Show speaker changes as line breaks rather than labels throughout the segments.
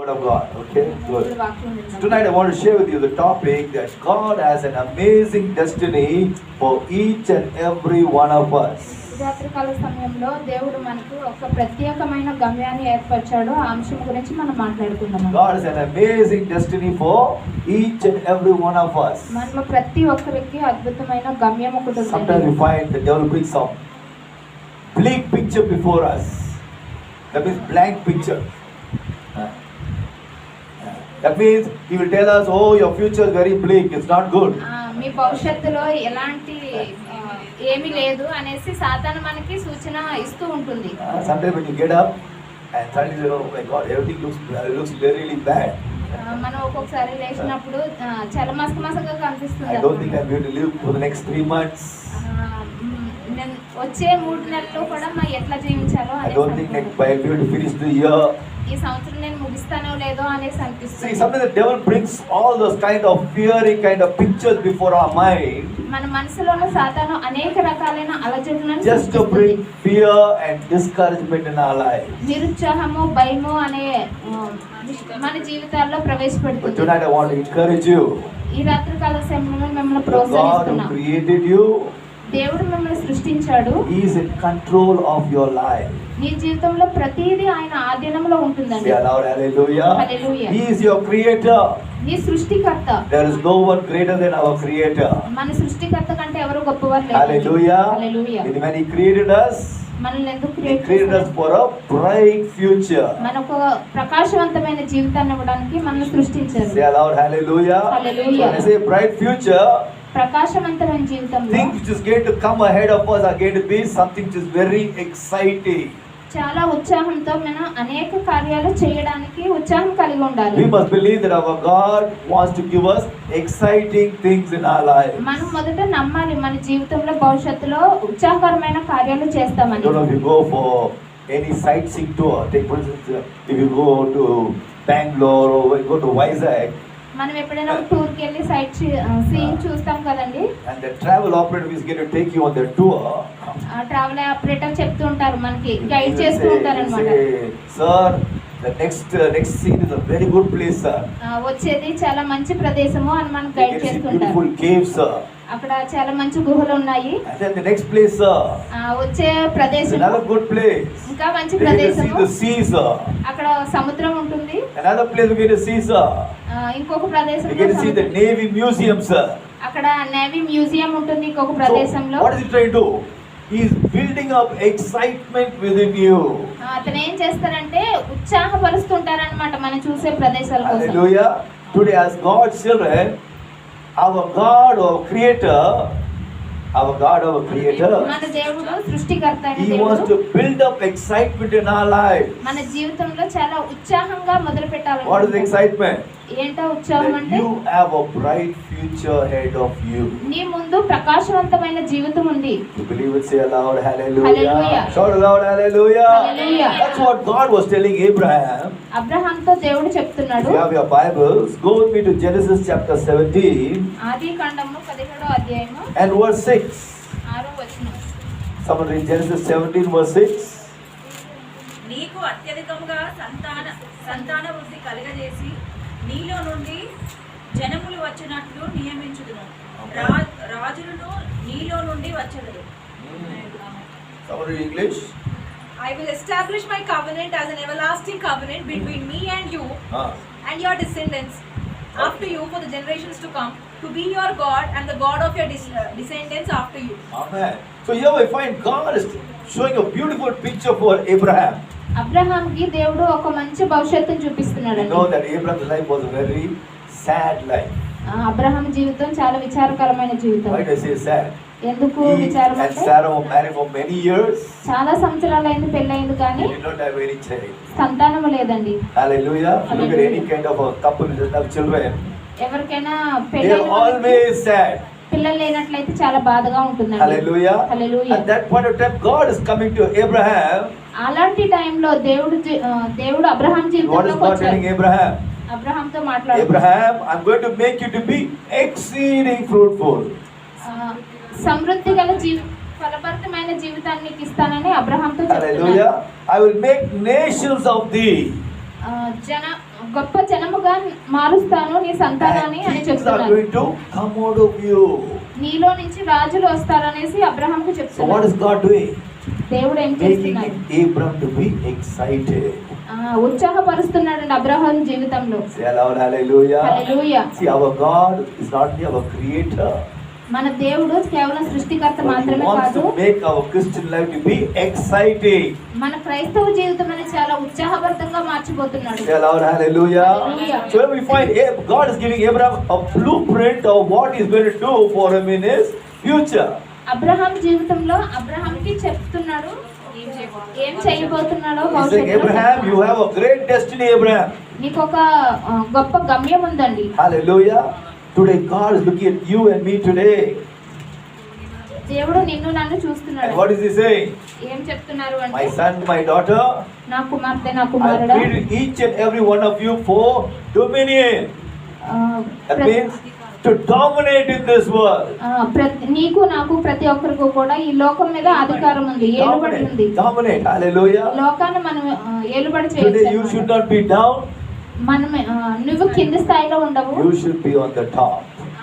Word of God. Okay, good. Tonight I want to share with you the topic that God has an amazing destiny for each and every one of us.
రాత్రికాల సమయంలో దేవుడు మనకు ఒక ప్రత్యేకమైన గమ్యాన్ని ఏర్పరిచాడు. ఆ అంశం గురించి మనం మాట్లాడుకుందాం.
God has an amazing destiny for each and every one of us.
మనలో ప్రతి ఒక్కరికి అద్భుతమైన గమ్యం ఒకటి ఉంది.
Sometimes we find the devil brings some bleak picture before us. That means blank picture. That means he will tell us, oh, your future is very bleak, it's not good.
మీ భవిష్యత్తులో ఎలాంటి ఏమీ లేదు అనేసి సాతాను మనకి సూచన ఇస్తూ ఉంటుంది.
Sometimes when you get up and suddenly you know, oh my God, everything looks really bad.
మనం ఒక్కొక్కసారి లేచినప్పుడు చాలా మసకగా కనిపిస్తుంది.
I don't think I'm going to live for the next 3 months.
నేను వచ్చే 3 నెలలు కూడా ఎట్లా జీవించాలో
I don't think I'm going to finish the year.
ఈ సంవత్సరం నేను ముగిస్తానో లేదో అనేసి అనిపిస్తుంది.
See, sometimes the devil brings all those kind of fearing kind of pictures before our mind.
మన మనసులోని సాతాను అనేక రకాలైన అలజడులను
just to bring fear and discouragement in our life.
నిరుత్సాహము, భయము అనే మన జీవితాల్లో ప్రవేశపెడుతుంది.
But tonight I want to encourage you.
ఈ రాత్రికాల సమయంలో మిమ్మల్ని ప్రోత్సహిస్తున్నాను.
God who created you,
దేవుడు మిమ్మల్ని సృష్టించాడు.
He is in control of your life.
నీ జీవితంలో ప్రతిదీ ఆయన ఆధీనంలో ఉంటుందండి.
Say aloud, hallelujah.
Hallelujah.
He is your creator.
నీ సృష్టికర్త.
There is no one greater than our creator.
మన సృష్టికర్త కంటే ఎవరు గొప్పవారు లేరు.
Hallelujah.
Hallelujah.
And when he created us,
మనల్ని ఎందుకు
he created us for a bright future.
మనకు ప్రకాశవంతమైన జీవితాన్ని ఇవ్వడానికి మనల్ని సృష్టించారు.
Say aloud, hallelujah.
Hallelujah.
When I say bright future,
ప్రకాశవంతమైన జీవితంలో
things which is going to come ahead of us are going to be something which is very exciting.
చాలా ఉత్సాహంతో మనం అనేక కార్యాలు చేయడానికి ఉత్సాహం కలిగి ఉండాలి.
We must believe that our God wants to give us exciting things in our life.
మనం మొదట నమ్మాలి మన జీవితంలో భవిష్యత్తులో ఉత్సాహకరమైన కార్యాలు చేస్తామని.
Don't know if you go for any sightseeing tour, take for instance, if you go to Bangalore or go to Vizag,
మనం ఎప్పుడైనా టూర్ కి వెళ్ళి సైట్ సీయింగ్ చూస్తాం కదండి.
and the travel operator is going to take you on the tour.
Travel operator చెప్తూ ఉంటారు, మనకి guide చేస్తూ ఉంటారు అన్నమాట.
Sir, the next scene is a very good place, sir.
వచ్చేది చాలా మంచి ప్రదేశము అని మనకు గైడ్ చేస్తుంటారు.
Beautiful caves, sir.
అక్కడ చాలా మంచి గుహలు ఉన్నాయి.
And then the next place, sir.
వచ్చే ప్రదేశం
another good place.
ఇంకా మంచి ప్రదేశము.
The sea, sir.
అక్కడ సముద్రం ఉంటుంది.
Another place we get to see, sir.
ఇంకొక ప్రదేశంలో
we get to see the Navy Museum, sir.
అక్కడ నేవీ మ్యూజియం ఉంటుంది ఇంకొక ప్రదేశంలో.
So, what is he trying to do? He is building up excitement within you.
అతను ఏం చేస్తారంటే ఉత్సాహపరుస్తుంటారన్నమాట మనం చూసే ప్రదేశాల కోసం.
Hallelujah. Today as God's children, our God, our creator,
మన దేవుడు సృష్టికర్త అయిన దేవుడు.
He wants to build up excitement in our life.
మన జీవితంలో చాలా ఉత్సాహంగా మొదలు పెట్టాలి.
What is the excitement?
ఏంటో ఉత్సాహం అంటే
you have a bright future ahead of you.
నీ ముందు ప్రకాశవంతమైన జీవితం ఉంది.
You believe it? Say aloud, hallelujah.
Hallelujah.
Shout aloud, hallelujah.
Hallelujah.
That's what God was telling Abraham.
అబ్రహాంతో దేవుడు చెప్తున్నాడు.
If you have your Bibles, go with me to Genesis chapter 17.
ఆదికాండము 17వ అధ్యాయము
and verse 6.
6వ వచనం.
Someone read Genesis 17 verse 6.
నీకు అత్యధికముగా సంతాన వృద్ధి కలుగజేసి నీలో నుండి జనములు వచ్చినట్లు నియమించుదును. రాజులను నీలో నుండి వచ్చెదరు.
Someone read English.
I will establish my covenant as an everlasting covenant between me and you and your descendants after you for the generations to come, to be your God and the God of your descendants after you.
Amen. So here we find God is showing a beautiful picture for Abraham.
అబ్రహాంకి దేవుడు ఒక మంచి భవిష్యత్తును చూపిస్తున్నాడు.
You know that Abraham's life was a very sad life.
Abraham జీవితం చాలా విచారకరమైన జీవితం.
Why do I say sad?
ఎందుకు విచారం అంటే
Sarah was married for many years.
చాలా సంవత్సరాలైంది పెళ్ళైంది కానీ
They did not have any child.
సంతానం లేదండి.
Hallelujah. Look at any kind of a couple who doesn't have children.
ఎవరికైనా
They are always sad.
పిల్లలు లేనట్లయితే చాలా బాధగా ఉంటుందండి.
Hallelujah.
Hallelujah.
At that point of time God is coming to Abraham.
అలాంటి టైంలో దేవుడు అబ్రహాం జీవితంలోకి వచ్చాడు.
Abraham.
అబ్రహాంతో మాట్లాడాడు.
Abraham, I'm going to make you to be exceeding fruitful.
సమృద్ధి గల ఫలభరితమైన జీవితాన్ని నీకు ఇస్తానని అబ్రహాంతో చెప్తున్నాడు.
Hallelujah. I will make nations of thee.
గొప్ప జనముగా మారుస్తాను నీ సంతానాన్ని
And
అని
kings are
చెప్తున్నారు.
going to come out of you.
నీలో నుంచి రాజులు వస్తారనేసి అబ్రహాంకు
So what
చెప్తున్నారు.
is God doing?
దేవుడు ఏం
Making
చేస్తున్నారు?
Abram to be excited.
ఉత్సాహపరుస్తున్నాడు Abraham జీవితంలో.
Say aloud, hallelujah.
Hallelujah.
See, our God is not only our creator,
మన దేవుడు కేవలం సృష్టికర్త
but He
మాత్రమే
wants
కాదు,
to make our Christian life to be exciting.
మన క్రైస్తవ జీవితం అనేది చాలా ఉత్సాహభరితంగా మార్చిపోతున్నాడు.
Say aloud, hallelujah.
Hallelujah.
So we find God is giving Abraham a blueprint of what He's going to do for him in his future.
Abraham జీవితంలో అబ్రహాంకి చెప్తున్నాడు ఏం చేయబోతున్నాడో
He's saying,
భవిష్యత్తులో
Abraham, you
చెప్తున్నాడు.
have a great destiny, Abraham.
నీకు ఒక గొప్ప గమ్యం ఉందండి.
Hallelujah. Today God is looking at you and me today.
దేవుడు నిన్ను నన్ను చూస్తున్నాడు.
And what is He saying?
ఏం చెప్తున్నారు
My
అంటే,
son, my daughter,
నా కుమార్తె నా
I
కుమారుడా,
created each and every one of you for dominion. That means to dominate in this world.
నీకు నాకు ప్రతి ఒక్కరికి కూడా ఈ లోకం మీద అధికారం ఉంది, ఏలుబడి ఉంది.
Dominate. Hallelujah.
లోకాన్ని మనం ఏలుబడి
Today you should
చేయొచ్చు.
not be down.
మనం నువ్వు కింది స్థాయిలో ఉండవు,
You should be on the top.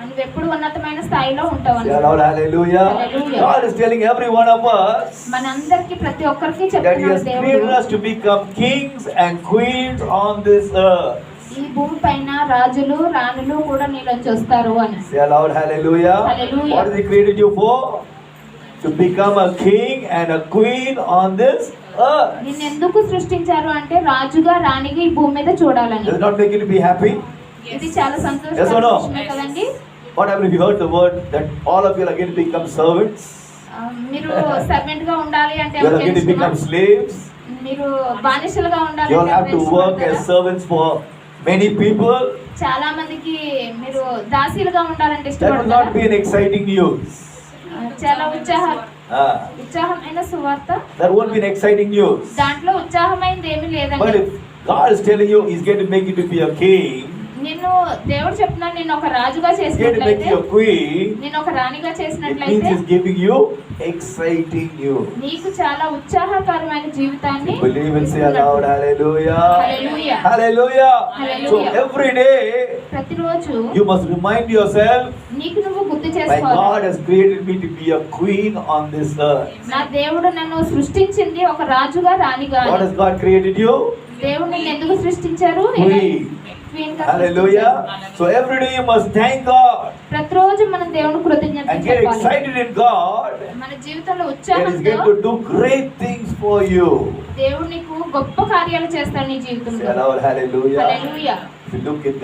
నువ్వు ఎప్పుడు ఉన్నతమైన స్థాయిలో ఉంటావు
Say
అన్నమాట.
aloud, hallelujah.
Hallelujah.
God is telling every one of us
మనందరికి ప్రతి ఒక్కరికి
that He
చెప్తున్నాడు
has created
దేవుడు,
us to become kings and queens on this earth.
ఈ భూమి పైన రాజులు రాణులు కూడా నీలోంచి వస్తారు అని.
Say aloud, hallelujah.
Hallelujah.
What has He created you for? To become a king and a queen on this earth.
నిన్ను ఎందుకు సృష్టించారు అంటే రాజుగా రాణిగా ఈ భూమి మీద చూడాలని.
Does it not make you to be happy?
ఇది చాలా
Yes or
సంతోషకరమైన
no?
విషయమే కదండి.
What happened if you heard the word that all of you are going to become servants?
మీరు సర్వెంట్ గా ఉండాలి అంటే
You are
ఎవరికి
going to
ఇష్టమా?
become slaves.
మీరు బానిసలుగా ఉండాలి
You all
అంటే
have to
ఎవరికి
work
ఇష్టం
as
కదా?
servants for many people.
చాలా మందికి మీరు దాసీలుగా ఉండాలంటే
That will
ఇష్టపడతారా?
not be an exciting news.
చాలా
Ah,
ఉత్సాహమైన సువార్త,
that won't be an exciting news.
దాంట్లో ఉత్సాహమైనది ఏమీ
But
లేదండి.
if God is telling you He's going to make you to be a king,
నిన్ను దేవుడు చెప్తున్నాడు, నేను ఒక రాజుగా
He's going to make
చేసినట్లయితే,
you a queen,
నేను ఒక రాణిగా
it means
చేసినట్లయితే
He's giving you exciting news.
నీకు చాలా ఉత్సాహకరమైన జీవితాన్ని
Believe and say aloud, hallelujah.
Hallelujah.
Hallelujah.
Hallelujah.
So every day
ప్రతిరోజు
you must remind yourself,
నీకు నువ్వు గుర్తు
my
చేసుకోవాలి,
God has created me to be a queen on this earth.
నా దేవుడు నన్ను సృష్టించింది ఒక రాజుగా రాణిగా.
What has God created you?
దేవుడు నిన్ను ఎందుకు సృష్టించారు?
Queen.
Queen గా
Hallelujah.
సృష్టించారు.
So every day you must thank God
ప్రతిరోజు మనం దేవుని కృతజ్ఞత
and get
చెప్పాలి.
excited in God
మన జీవితంలో
that He's
ఉత్సాహంతో
going to do great things for you.
దేవుడు నీకు గొప్ప కార్యాలు చేస్తాడు నీ
Say
జీవితంలో.
aloud, hallelujah.
Hallelujah.
If you look in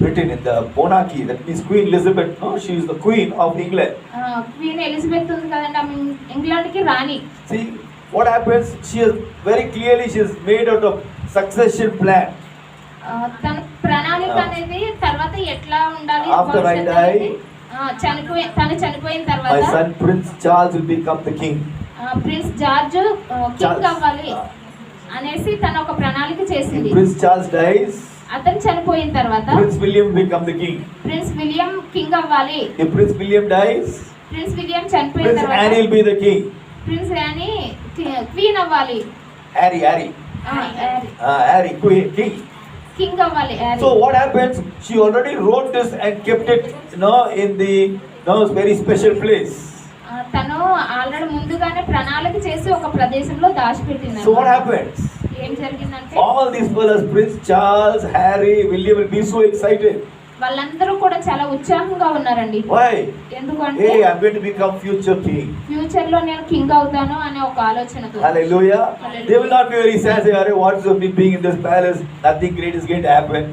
Britain, in the monarchy, that means Queen Elizabeth, no, she is the Queen of England.
Queen Elizabeth ఉంది కదండి, ఆమె ఇంగ్లాండ్ కి రాణి.
See, what happens, she is very clearly, she is made out of succession plan.
తన ప్రణాళిక అనేది తర్వాత ఎట్లా ఉండాలి,
After I
భవిష్యత్తు
die,
అనేది, తను చనిపోయిన
My
తర్వాత
son Prince Charles will become the king.
Prince George king
Charles.
అవ్వాలి అనేసి తన ఒక ప్రణాళిక
If
చేసింది.
Prince Charles dies,
అతను చనిపోయిన తర్వాత
Prince William will become the king.
Prince William king అవ్వాలి.
If Prince William dies,
prince William చనిపోయిన
Prince
తర్వాత
Anne will be the king.
Prince Rani queen అవ్వాలి.
Harry, Harry, queen, king.
King అవ్వాలి.
So what happens? She already wrote this and kept it, in the very special place.
తను already ముందుగానే ప్రణాళిక చేసి ఒక ప్రదేశంలో దాచిపెట్టింది.
So what happens?
ఏం జరిగిందంటే
All these fellows, Prince Charles, Harry, William will be so excited.
వాళ్ళందరూ కూడా చాలా ఉత్సాహంగా ఉన్నారండి.
Why?
ఎందుకంటే
Hey, I'm going to become future king.
Future లో నేను కింగ్ అవుతాను అనే ఒక ఆలోచనతో.
Hallelujah.
Hallelujah.
They will not be very sad. Say, "Arey, what is of me being in this palace? Nothing great is going to happen."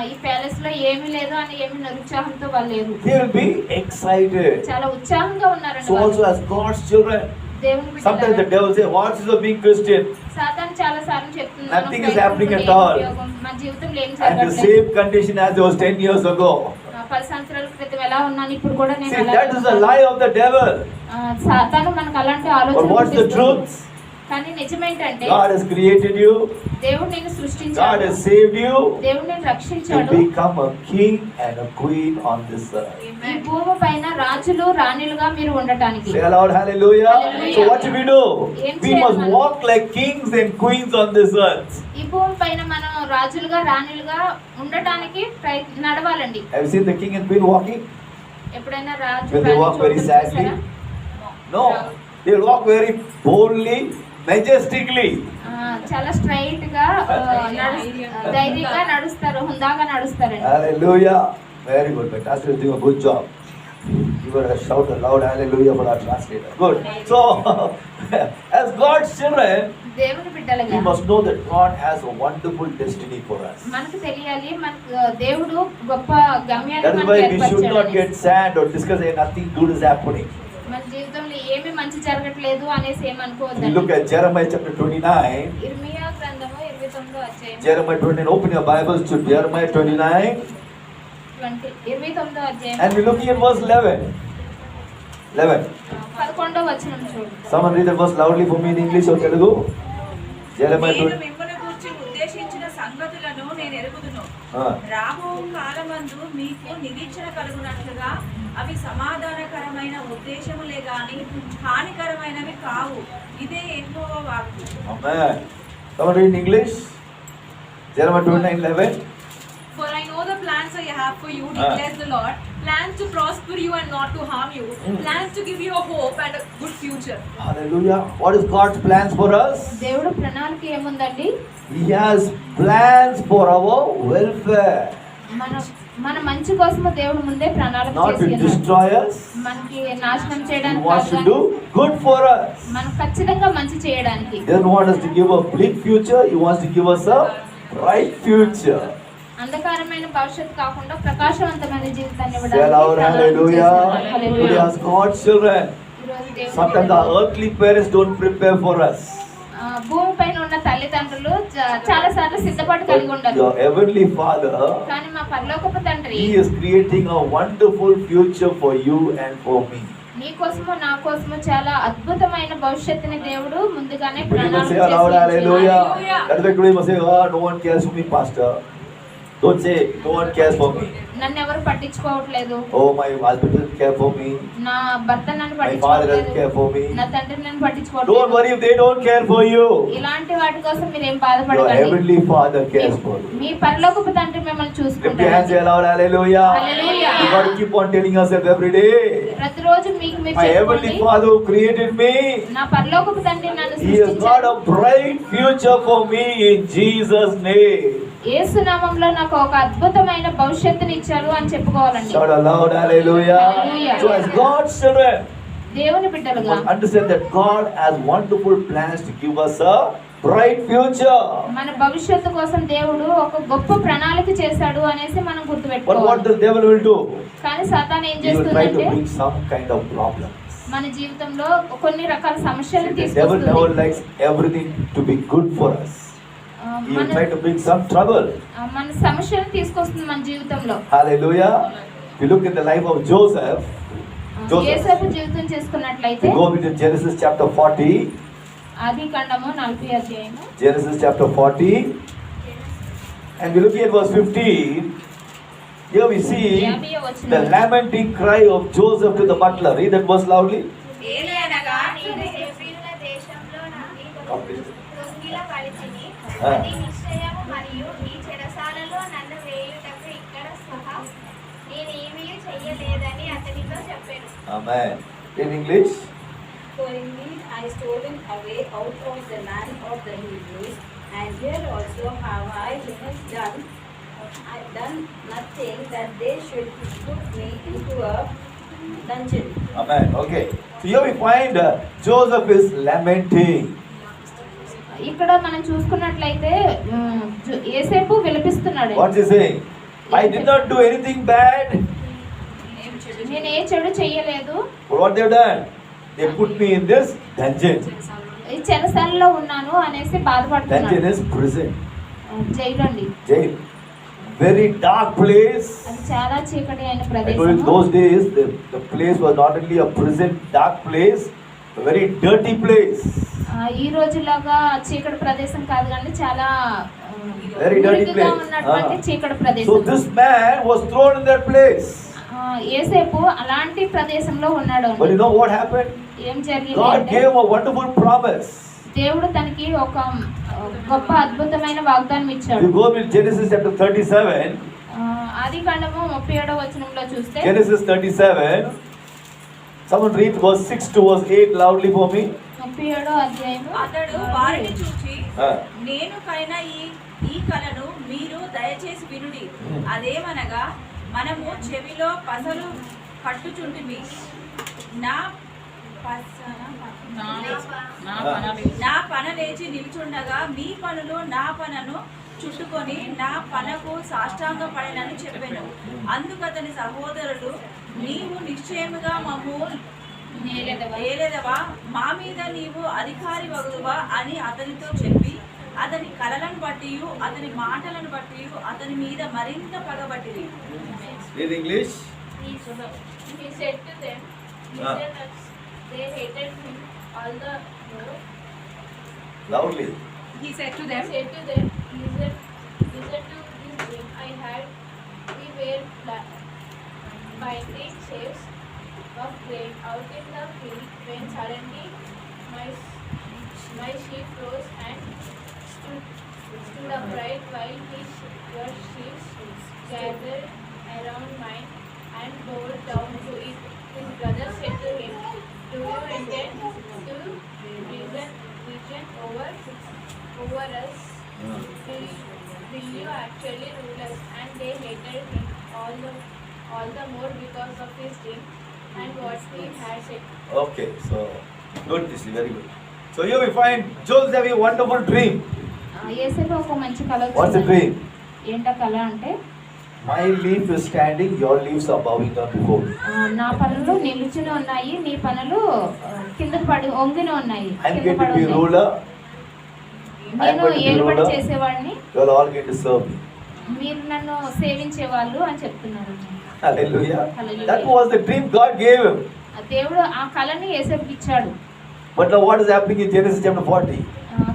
ఈ palace లో ఏమీ లేదు అని ఏమి నిరుత్సాహంతో వాళ్ళు లేరు.
They will be excited.
చాలా ఉత్సాహంగా ఉన్నారండి
So
వాళ్ళు.
also as God's children,
దేవుని
sometimes the
బిడ్డలారా,
devil say, "What is of being Christian?"
సాతాను చాలా సార్లు చెప్తున్నాను,
Nothing is happening at all.
మా జీవితంలో ఏం
And the
జరగట్లేదు.
same condition as it was 10 years ago.
10 సంవత్సరాల క్రితం ఎలా ఉన్నాను ఇప్పుడు కూడా నేను
See,
అలాగే
that is the
ఉన్నాను.
lie of the devil.
సాతాను మనకు అలాంటి
But
ఆలోచన
what's the
పుట్టిస్తుంది.
truth?
కానీ నిజమేంటంటే
God has created you.
దేవుడు నిన్ను
God
సృష్టించాడు,
has saved you
దేవుడు నిన్ను
to
రక్షించాడు.
become a king and a queen on this earth.
ఈ భూమి పైన రాజులు రాణిలుగా మీరు ఉండటానికి.
Say aloud, hallelujah.
Hallelujah.
So what do?
ఏం
We
చేయాలి
must
మనం?
walk like kings and queens on this earth.
ఈ భూమి పైన మనం రాజులుగా రాణులుగా ఉండటానికి నడవాలండి.
Have you seen the king and queen walking?
ఎప్పుడైనా రాజు
When they walk very sadly? No. They walk very boldly, majestically.
చాలా స్ట్రైట్ గా ధైర్యంగా నడుస్తారు, హుందాగా నడుస్తారండి.
Hallelujah. Very good. My pastor is doing a good job. You were shout aloud hallelujah for our translator. Good. So, as God's children,
దేవుని బిడ్డలుగా
we must know that God has a wonderful destiny for us.
మనకు తెలియాలి, మనకు దేవుడు గొప్ప గమ్యాన్ని
That is
మనకు
why we should not
ఏర్పరిచాడని.
get sad or discuss hey, nothing good is happening.
మన జీవితంలో ఏమీ మంచి జరగట్లేదు అనేసి
We
ఏమనుకోవద్దండి.
look at Jeremiah chapter 29.
ఇర్మియా గ్రంథము 29వ అధ్యాయం.
Jeremiah 29. Open your Bibles to Jeremiah 29.
29వ అధ్యాయం.
And we look at verse 11. 11.
11వ వచనం చూడండి.
Someone read that verse loudly for me in English or Telugu. Jeremiah
నేను
29.
మిమ్మల్ని గూర్చి ఉద్దేశించిన సంగతులను నేను ఎరుగుదును.
Ah.
రాబో కాలమందు మీకు నిరీక్షణ కలుగునట్లుగా అవి సమాధానకరమైన ఉద్దేశములే గాని హానికరమైనవి కావు. ఇదే యెహోవా వాక్కు.
Amen. Someone read in English. Jeremiah 29:11.
For I know the plans I have for you, declares the Lord, plans to prosper you and not to harm you, plans to give you a hope and a good future.
Hallelujah. What is God's plans for us?
దేవుడు ప్రణాళిక ఏముందండి?
He has plans for our welfare.
మన మంచి కోసము దేవుడు ముందే ప్రణాళిక
Not to
చేసి ఉన్నాడు.
destroy us.
మనకి నాశనం
He
చేయడానికి
wants to
కాదు,
do good for us.
మనకు ఖచ్చితంగా మంచి చేయడానికి.
He doesn't want us to give a bleak future. He wants to give us a bright future.
అంధకారమైన భవిష్యత్తు కాకుండా ప్రకాశవంతమైన జీవితాన్ని
Say
ఇవ్వడానికి
aloud,
ప్రణాళిక
hallelujah.
చేశాడు.
Today
హల్లెలూయా.
as God's children,
ఈరోజు దేవుడు
sometimes our earthly parents don't prepare for us.
భూమి పైన ఉన్న తల్లిదండ్రులు చాలా సార్లు సిద్ధపాటు కలిగి
But
ఉండరు.
your heavenly Father,
కానీ మా పరలోకపు తండ్రి
He is creating a wonderful future for you and for me.
నీ కోసము నా కోసము చాలా అద్భుతమైన భవిష్యత్తుని దేవుడు ముందుగానే
People
ప్రణాళిక
say
చేసి
aloud,
ఉంచాడు.
hallelujah.
Hallelujah.
That's why today you must say, oh, no one cares for me, pastor. Don't say, no one cares for me.
నన్ను ఎవరు పట్టించుకోవట్లేదు,
Oh, my husband doesn't care for me.
నా భర్త నన్ను
My father doesn't
పట్టించుకోవట్లేదు,
care for me.
నా తండ్రి నన్ను
Don't
పట్టించుకోవట్లేదు.
worry if they don't care for you.
ఇలాంటి వాటి కోసం మీరేం
Your
బాధపడకండి.
heavenly Father cares for you.
మీ పరలోకపు తండ్రి మిమ్మల్ని
Lift your hands,
చూసుకుంటాడు.
say aloud, hallelujah.
Hallelujah.
You got to keep on telling yourself every day.
ప్రతిరోజు మీకు మీరు
My
చెప్పుకోండి,
heavenly Father who created me,
నా పరలోకపు తండ్రి నన్ను
He has got
సృష్టించాడు.
a bright future for me in Jesus' name.
యేసు నామములో నాకు ఒక అద్భుతమైన భవిష్యత్తుని ఇచ్చారు అని చెప్పుకోవాలండి.
Shout aloud, hallelujah.
Hallelujah.
So as God's children,
దేవుని
we
బిడ్డలుగా
must understand that God has wonderful plans to give us a bright future.
మన భవిష్యత్తు కోసం దేవుడు ఒక గొప్ప ప్రణాళిక చేశాడు అనేసి మనం
But what
గుర్తుపెట్టుకోవాలి.
the devil will do?
కానీ సాతాను ఏం
He will try to
చేస్తుందంటే
bring some kind of problems.
మన జీవితంలో కొన్ని రకాల సమస్యలు
The devil never
తీసుకొస్తుంది.
likes everything to be good for us. He will
మన
try to bring some trouble.
మన సమస్యలు తీసుకొస్తుంది మన జీవితంలో.
Hallelujah. If you look at the life of Joseph,
యేసేపు జీవితం చేసుకున్నట్లయితే
we go into Genesis chapter 40.
ఆది కాండము 40 అధ్యాయము
Genesis chapter 40. And we look at verse 15. Here we see
50వ వచనం.
the lamenting cry of Joseph to the butler. Read that verse loudly.
ఏలయనగా
నేను హెబ్రీయుల దేశంలో నా మీద కృంగిలపరిచిని.
ఆ.
అది నిశ్చయము మరియు ఈ చెరసాలలో నన్ను వేయుటకు ఇక్కడ సహా నేనేమీ చెయ్యలేదని అతనితో చెప్పాను.
Amen. In English.
For indeed I stolen away out of the land of the Hebrews, and here also have I done nothing that they should put me into a dungeon.
Amen. Okay. So here we find Joseph is lamenting.
ఇక్కడ మనం చూసుకున్నట్లయితే యేసేపు విలపిస్తున్నాడు.
What's he saying? I did not do anything bad.
నేను ఏ చెడు చెయ్యలేదు,
But what they've done? They put me in this dungeon.
ఈ చెరసాలలో ఉన్నాను అనేసి
Dungeon
బాధపడుతున్నాడు.
is prison.
జైలు అండి,
Jail. Very dark place.
అది చాలా చీకటి అయిన
I told you in
ప్రదేశం.
those days the place was not only a prison, dark place, a very dirty place.
ఈ రోజులాగా చీకటి ప్రదేశం కాదు కానీ చాలా
Very dirty
మురికిగా
place.
ఉన్నటువంటి చీకటి
So
ప్రదేశం.
this man was thrown in that place.
యేసేపు అలాంటి ప్రదేశంలో ఉన్నాడు.
But you know what happened?
ఏం జరిగింది
God
అంటే
gave him a wonderful promise.
దేవుడు తనకి ఒక గొప్ప అద్భుతమైన వాగ్దానం ఇచ్చాడు.
You go with Genesis chapter 37.
ఆది కాండము 37వ వచనంలో చూస్తే
Genesis 37. Someone read verse 6 to verse 8 loudly for me.
37వ అధ్యాయము.
అతడు వారిని చూచి
Ah.
నేను కైన ఈ కలను మీరు దయచేసి వినుడి. అదేమనగా మనము చెవిలో పసలు కట్టుచుంటిమి, నా పన లేచి నిల్చుండగా మీ పనులు నా పనను చుట్టుకొని నా పనకు సాష్టాంగ పడినని చెప్పాను. అందుకతని సహోదరులు, నీవు నిశ్చయముగా మమ్ము ఏలేదవా, మా మీద నీవు అధికారి వగుదువా అని అతనితో చెప్పి అతని కలలను బట్టి అతని మాటలను బట్టి అతని మీద మరింత పగబట్టిరి.
Read English.
He said to them, listen us. They hated him all the more.
Loudly.
He said to
He
them,
said to them, listen to this dream I had. We were binding sheaves of grain out in the field when suddenly my sheep rose and stood upright while your sheep gathered around mine and bowed down to it. His brother said to him, do you intend to reign over us? Will you actually rule us? And they hated him all the more because of his dream and what he had said.
Okay, so good, this is very good. So here we find Joseph having a wonderful dream.
యేసేపు ఒక మంచి కల
What's the
వచ్చింది.
dream?
ఏంటా కళ అంటే,
My leaf is standing, your leaves are bowing down before me.
నా పనులు నిలుచుని ఉన్నాయి, నీ పనులు కింద పడి ఒంగిని ఉన్నాయి,
I'm
కింద
going to
పడి
be
ఉన్నాయి.
ruler,
నేను
going to be
ఏలుబడి
ruler.
చేసేవాడిని,
you are all going to serve me.
మీరు నన్ను సేవించేవాళ్ళు అని చెప్తున్నారు.
Hallelujah.
Hallelujah.
That was the dream God gave him.
దేవుడు ఆ కళని యేసేపుకి ఇచ్చాడు.
But now what is happening in Genesis chapter 40?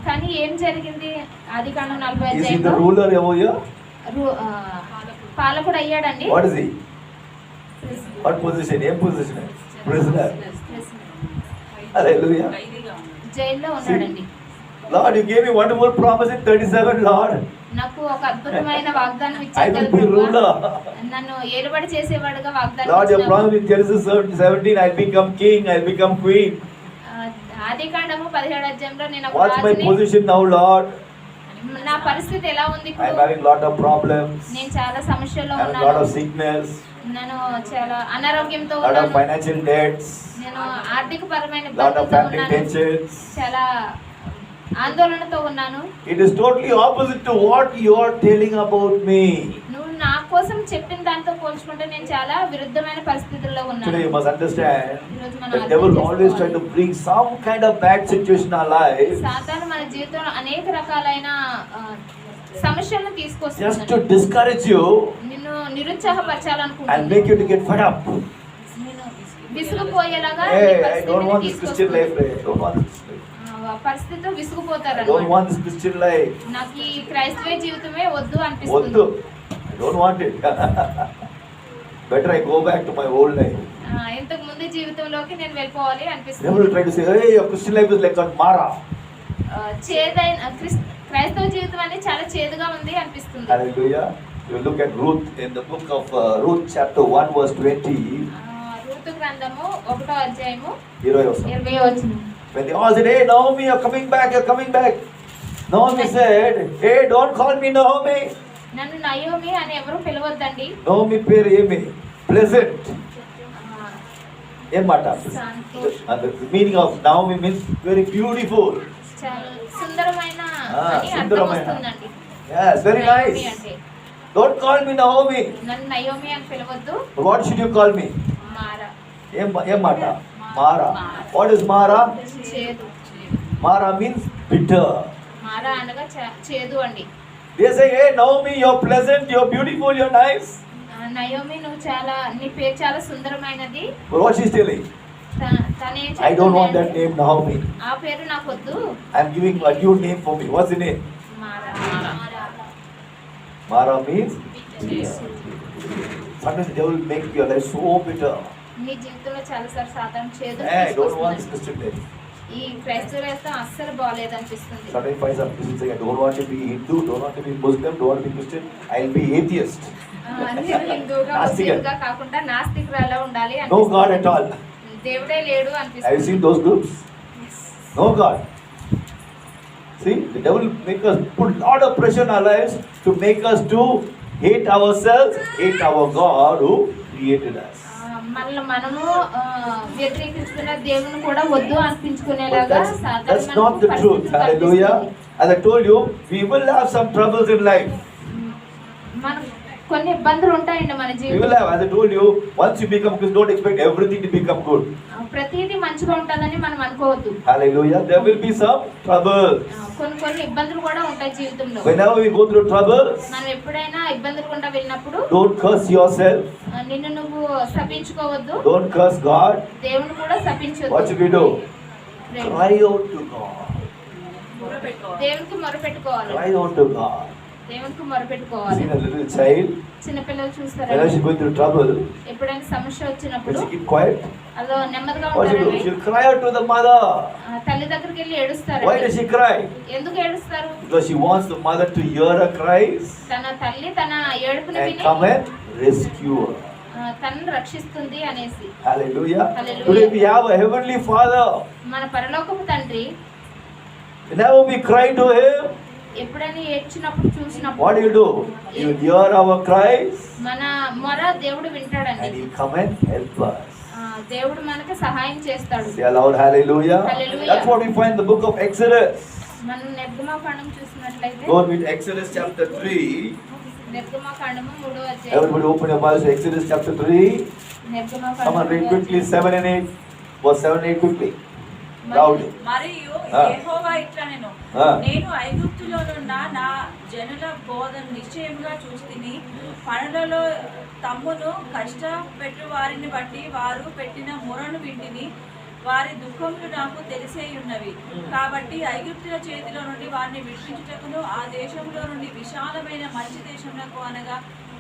కానీ ఏం జరిగింది? ఆది కాండం 40
Is he the
అధ్యాయంలో
ruler over here?
పాలకుడు అయ్యాడండి.
What is he? What position? What position? Prisoner. Hallelujah.
జైల్లో ఉన్నాడండి.
Lord, you gave me wonderful promise in 37, Lord.
నాకు ఒక అద్భుతమైన వాగ్దానం
I will be
ఇచ్చాడు.
ruler.
నన్ను ఏలుబడి చేసేవాడుగా వాగ్దానం
Lord, your
ఇచ్చినావు.
promise in Genesis 17, I'll become king, I'll become queen.
ఆది కాండము 17 అధ్యాయంలో నేను ఒక
What's my
రాజుని.
position now, Lord?
నా పరిస్థితి ఎలా ఉంది
I'm
ఇప్పుడు?
having lot of problems.
నేను చాలా సమస్యల్లో
I'm having lot
ఉన్నాను.
of sickness,
నేను చాలా అనారోగ్యంతో
lot of
ఉన్నాను.
financial debts,
నేను ఆర్థిక పరమైన
lot of
ఇబ్బందులతో
family
ఉన్నాను.
tensions.
చాలా ఆందోళనతో ఉన్నాను.
It is totally opposite to what you are telling about me.
నువ్వు నా కోసం చెప్పిన దాంతో పోల్చుకుంటే నేను చాలా విరుద్ధమైన పరిస్థితుల్లో ఉన్నాను.
Today you must understand
ఈరోజు మనం
the
అర్థం
devil always
చేసుకోవాలి.
trying to bring some kind of bad situation in our life
సాతాను మన జీవితంలో అనేక రకాలైన సమస్యలను
just
తీసుకొస్తున్నాడు.
to discourage you
నిన్ను
and
నిరుత్సాహపరచాలనుకుంటున్నాడు.
make you to get fed up.
నిన్ను విసుగుపోయేలాగా నీ
Hey, I don't
పరిస్థితిని
want this Christian life.
తీసుకొస్తుంది.
I don't want this life.
పరిస్థితితో విసుగుపోతారు
I don't
అన్నమాట.
want this Christian life.
నాకు ఈ క్రైస్తవ జీవితమే వద్దు
What
అనిపిస్తుంది.
do? I don't want it. Better I go back to my old life.
ఇంతకు ముందు జీవితంలోకి నేను వెళ్ళిపోవాలి
Devil
అనిపిస్తుంది.
will try to say, hey, your Christian life is like a Mara.
చేదైన క్రైస్తవ జీవితం అనేది చాలా చేదుగా ఉంది అనిపిస్తుంది.
Hallelujah. You look at Ruth in the book of Ruth chapter 1 verse 20.
Ruth గ్రంథము 1వ అధ్యాయము
20
వచనం.
When they all said, hey, Naomi, you're coming back, you're coming back. Naomi said, hey, don't call me Naomi.
నన్ను Naomi అని ఎవరు పిలవద్దండి.
Naomi పేరు ఏమి? Pleasant. ఏం మాట?
Santosh.
The meaning of Naomi means very beautiful.
చాలా సుందరమైన అని అర్థం
సుందరమైన.
వస్తుందండి.
Yes, very
Naomi
nice.
అంటే
Don't call me Naomi.
నన్ను నయోమి అని పిలవద్దు.
What should you call me?
మారా.
ఏం మాట? Mara. What is Mara?
చేదు.
Mara means bitter.
మారా అనగా చేదు అండి.
They say, hey, Naomi, you're pleasant, you're beautiful, you're nice.
Naomi నువ్వు చాలా, నీ పేరు చాలా సుందరమైనది.
But what she's telling?
తనేం
I don't want that
చెప్తుంది?
name Naomi.
ఆ పేరు నాకు వద్దు.
I'm giving a new name for me. What's the name?
Mara.
Mara means sometimes the devil will make your life so bitter.
నీ జీవితంలో చాలా సార్లు సాధారణ చేదు
Hey, I don't want this
తీసుకొస్తుందండి.
Christian life.
ఈ క్రైస్తవులతో అస్సలు బాగాలేదనిపిస్తుంది.
Sometimes find some Christians saying, I don't want to be Hindu, don't want to be Muslim, don't want to be Christian, I'll be atheist.
నేను హిందూగా ముస్లింగా కాకుండా నాస్తికురాలా ఉండాలి
No God at all.
దేవుడే లేడు
Have you
అనిపిస్తుంది.
seen those groups? No God. See, the devil make us put lot of pressure in our lives to make us to hate ourselves, hate our God who created us.
మనల్ని మనము వ్యతిరేకించుకున్న దేవుని కూడా వద్దు
But
అనిపించుకునేలాగా
that's not the truth. Hallelujah. As I told you, we will have some troubles in life.
మనం కొన్ని ఇబ్బందులు ఉంటాయండి మన
We will
జీవితంలో.
have, as I told you, once you become Christian, don't expect everything to become good.
ప్రతిదీ మంచిగా ఉంటుందని మనం అనుకోవద్దు.
Hallelujah. There will be some troubles.
కొన్ని ఇబ్బందులు కూడా ఉంటాయి జీవితంలో.
Whenever we go through troubles,
మనం ఎప్పుడైనా ఇబ్బందులు గుండా వెళ్ళినప్పుడు
don't curse yourself.
నిన్ను నువ్వు శపించుకోవద్దు,
Don't curse God.
దేవుని కూడా శపించొద్దు.
What should we do? Cry out to God.
దేవునికి మొరపెట్టుకోవాలి.
Cry out to God.
దేవునికి
You
మొరపెట్టుకోవాలి.
seen a little child,
చిన్నపిల్లలు చూస్తారా,
whenever she's going through trouble,
ఎప్పుడైనా సమస్య
will
వచ్చినప్పుడు
she keep quiet?
అదో నెమ్మదిగా
What she do?
ఉంటారండి.
She'll cry out to the mother.
తల్లి దగ్గరికి వెళ్ళి ఏడుస్తారు.
Why does she cry?
ఎందుకు ఏడుస్తారు?
Because she wants the mother to hear her cries
తన తల్లి తన ఏడుపుని
and
విని
come and rescue her.
తనను రక్షిస్తుంది అనేసి.
Hallelujah.
Hallelujah.
Today we have a heavenly Father.
మన పరలోకపు తండ్రి
Whenever we cry to Him,
ఎప్పుడైనా ఏడ్చినప్పుడు
what
చూసినప్పుడు
do? He will hear our cries
మన మొర దేవుడు వింటాడండి.
and He'll come and help us.
దేవుడు మనకి సహాయం చేస్తాడు.
Say aloud, hallelujah.
Hallelujah.
That's what we find in the book of Exodus.
మనం నిర్గమకాండం చూసినట్లయితే
Go and read Exodus chapter 3.
నిర్గమకాండము 3వ అధ్యాయం.
Everybody open your Bibles to Exodus chapter 3.
నిర్గమకాండం
Someone read
3వ
quickly
అధ్యాయం.
7 and 8. Verse 7 and 8 quickly.
మరి-
Loudly.
మరియు
Ah.
యెహోవా ఇట్లనెను,
Ah.
నేను ఐగుప్తులోనున్న నా జనుల బోధన నిశ్చయముగా చూస్తిని. పనులలో తమ్మును కష్టపెట్టు వారిని బట్టి వారు పెట్టిన మొరను వింటిని. వారి దుఃఖములు నాకు తెలిసేయున్నవి. కాబట్టి ఐగుప్తుల చేతిలో నుండి వారిని విడిపించుటకును ఆ దేశంలో నుండి విశాలమైన మంచి దేశములకు అనగా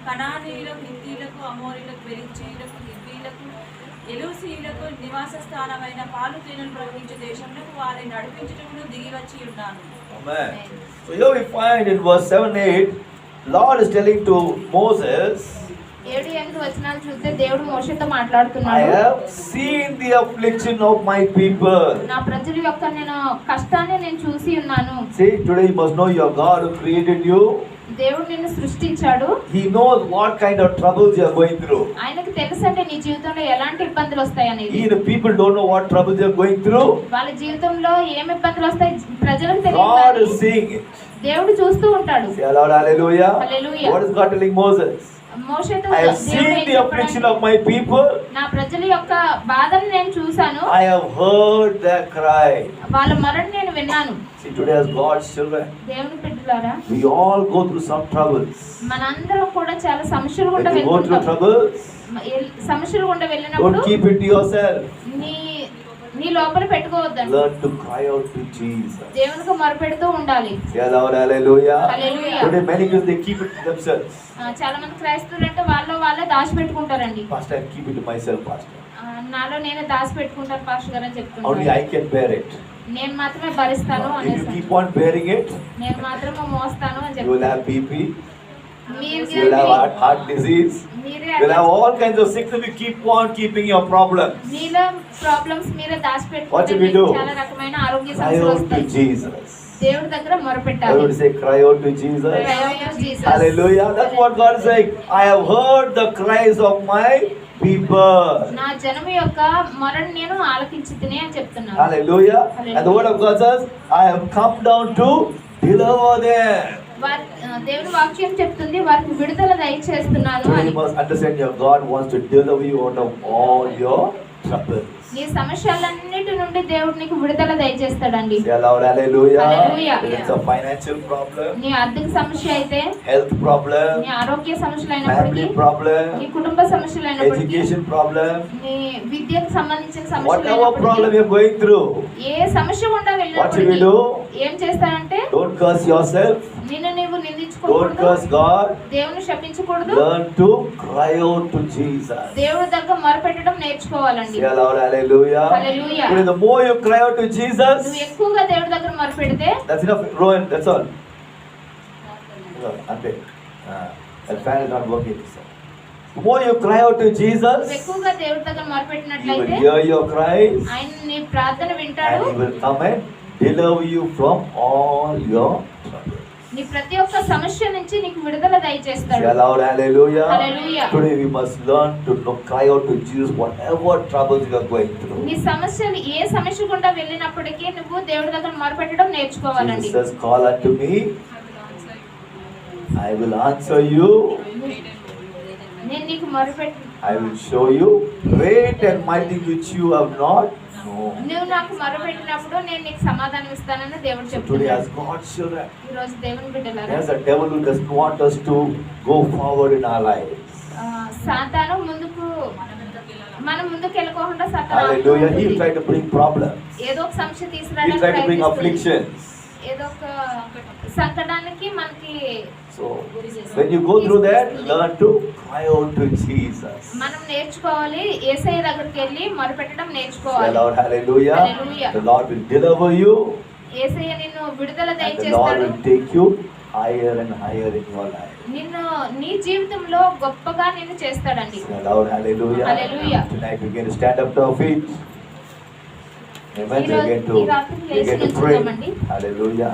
కనానీయులకు, హిత్తీయులకు, అమోరీయులకు, పెరిజ్జీయులకు, హివ్వీయులకు, ఎలూసీయులకు నివాస స్థానమైన పాలు తేనెలు ప్రవహించే దేశములకు వారిని నడిపించుటకును దిగి వచ్చి ఉన్నాను.
Amen. So here we find in verse 7 and 8, Lord is telling to Moses,
7-8 వచనాలు చూస్తే దేవుడు మోషేతో
I
మాట్లాడుతున్నాడు.
have seen the affliction of my people.
నా ప్రజల యొక్క నేను కష్టాన్ని నేను చూసి ఉన్నాను.
See, today you must know your God who created you.
దేవుడు నిన్ను సృష్టించాడు.
He knows what kind of troubles you are going through.
ఆయనకు తెలుసంటే నీ జీవితంలో ఎలాంటి ఇబ్బందులు వస్తాయి అనేది.
Even people don't know what troubles they are going through.
వాళ్ళ జీవితంలో ఏం ఇబ్బందులు వస్తాయి ప్రజలకు
God
తెలియదు.
is seeing it.
దేవుడు చూస్తూ ఉంటాడు.
Say aloud, hallelujah.
Hallelujah.
What is God telling Moses?
మోషేతో
I have
దేవుడు
seen
ఏం
the affliction
చెప్పాడంటే,
of my people.
నా ప్రజల యొక్క బాధను నేను చూశాను,
I have heard their cry.
వాళ్ళ మొరను నేను విన్నాను.
See, today as God's children,
దేవుని బిడ్డలారా,
we all go through some troubles.
మనందరం కూడా చాలా సమస్యలు గుండా
When you go through
వెళ్తుంటాం.
troubles,
సమస్యలు గుండా వెళ్ళినప్పుడు
don't keep it to yourself.
నీ లోపల పెట్టుకోవద్దండి.
Learn to cry out to Jesus.
దేవునికి మొరపెడుతూ ఉండాలి.
Say aloud, hallelujah.
Hallelujah.
Today many Christians, they keep it to themselves.
చాలా మంది క్రైస్తవులు అంటే వాళ్ళే దాచిపెట్టుకుంటారండి.
Pastor, I keep it to myself, Pastor.
నాలో నేనే దాచిపెట్టుకుంటాను పాస్టర్ గారు అని
Only
చెప్తున్నాను.
I can bear it.
నేను మాత్రమే భరిస్తాను
If you
అనేసి,
keep on bearing it,
నేను మాత్రమే మోస్తాను అని
you will
చెప్తాను.
have BP,
మీరు
you will have heart disease,
మీరే
you will have all kinds of sickness if you keep on keeping your problems.
మీలో ప్రాబ్లమ్స్ మీరే
What
దాచిపెట్టుకుంటే
should we
మీకు
do?
చాలా రకమైన ఆరోగ్య
Cry
సమస్యలు
out to
వస్తాయి.
Jesus.
దేవుడి దగ్గర మొరపెట్టాలి.
Everybody say, cry out to Jesus.
Cry out to Jesus.
Hallelujah. That's what God is saying. I have heard the cries of my people.
నా జనము యొక్క మొరను నేను ఆలకించుతునే అని చెప్తున్నాను.
Hallelujah. And the word of God says, I have come down to deliver them.
దేవుని వాక్యం చెప్తుంది వారికి విడుదల దయచేస్తున్నాను
So
అని.
you must understand your God wants to deliver you out of all your troubles.
నీ సమస్యలన్నిటి నుండి దేవుడు నీకు విడుదల దయచేస్తాడండి.
Say aloud, hallelujah.
Hallelujah.
Whether it's a financial problem,
నీ ఆర్థిక సమస్య అయితే,
health problem,
నీ ఆరోగ్య సమస్యలు అయినప్పటికీ,
family problem,
నీ కుటుంబ సమస్యలు అయినప్పటికీ,
education problem,
నీ విద్యకు సంబంధించిన సమస్యలు
whatever problem
అయినప్పటికీ,
you're going through,
ఏ సమస్య గుండా
what should we
వెళ్ళినప్పటికీ
do?
ఏం చేస్తానంటే
Don't curse yourself.
నిన్ను నీవు నిందించుకో శపించుకోకూడదు
curse God.
దేవుని శపించకూడదు
Learn to cry out to Jesus.
దేవుడి దగ్గర మొరపెట్టడం నేర్చుకోవాలండి
Say aloud, hallelujah.
Hallelujah.
You know, the more you cry out to
నువ్వు
Jesus,
ఎక్కువగా దేవుడి దగ్గర మొరపెడితే
that's enough. Rowan, that's all. Ante. That fan is not working. The more you cry out to
నువ్వు
Jesus,
ఎక్కువగా దేవుడి దగ్గర
He will
మొరపెట్టినట్లయితే
hear your cries
ఆయన నీ ప్రార్థన
and
వింటాడు
He will come and deliver you from all your troubles.
నీ ప్రతి ఒక్క సమస్య నుంచి నీకు విడుదల
Say
దయచేస్తాడు
aloud, hallelujah.
Hallelujah.
Today we must learn to cry out to Jesus whatever troubles you are going through.
నీ సమస్యలు ఏ సమస్య గుండా వెళ్ళినప్పటికీ నువ్వు దేవుడి దగ్గర మొరపెట్టడం నేర్చుకోవాలండి
Jesus says, call unto me, I will answer you,
నేను నీకు మొరపెట్టి
I will show you great and mighty which you have not known.
నువ్వు నాకు మొరపెట్టినప్పుడు నేను నీకు సమాధానం ఇస్తానని దేవుడు
So today as
చెప్తున్నాడు
God's children,
ఈ రోజు దేవుని బిడ్డలారా
there's a devil who doesn't want us to go forward in our lives.
సాతాను ముందుకు మనం ముందుకు వెళ్ళకోకుండా
Hallelujah. He
సాతాను
tried to bring problems.
ఏదో ఒక సమస్య
He
తీసుకురావడానికి
tried to bring
ప్రయత్నిస్తుంది.
afflictions.
ఏదో ఒక సంకటానికి మనకి
So when you go through that, learn to cry out to Jesus.
మనం నేర్చుకోవాలి యేసయ్య దగ్గరికి వెళ్ళి మొరపెట్టడం
Say
నేర్చుకోవాలి
Lord, hallelujah.
Hallelujah.
The Lord will deliver you
యేసయ్య నిన్ను విడుదల
and the Lord
దయచేస్తాడు
will take you higher and higher in your life.
నిన్ను నీ జీవితంలో గొప్పగా నిన్ను చేస్తాడండి
Say aloud, hallelujah.
Hallelujah.
Tonight we're going to stand up to our feet. Amen. We're going
ఈ రాత్రికి
to
లేచి
pray.
నిల్చుందామండి.
Hallelujah.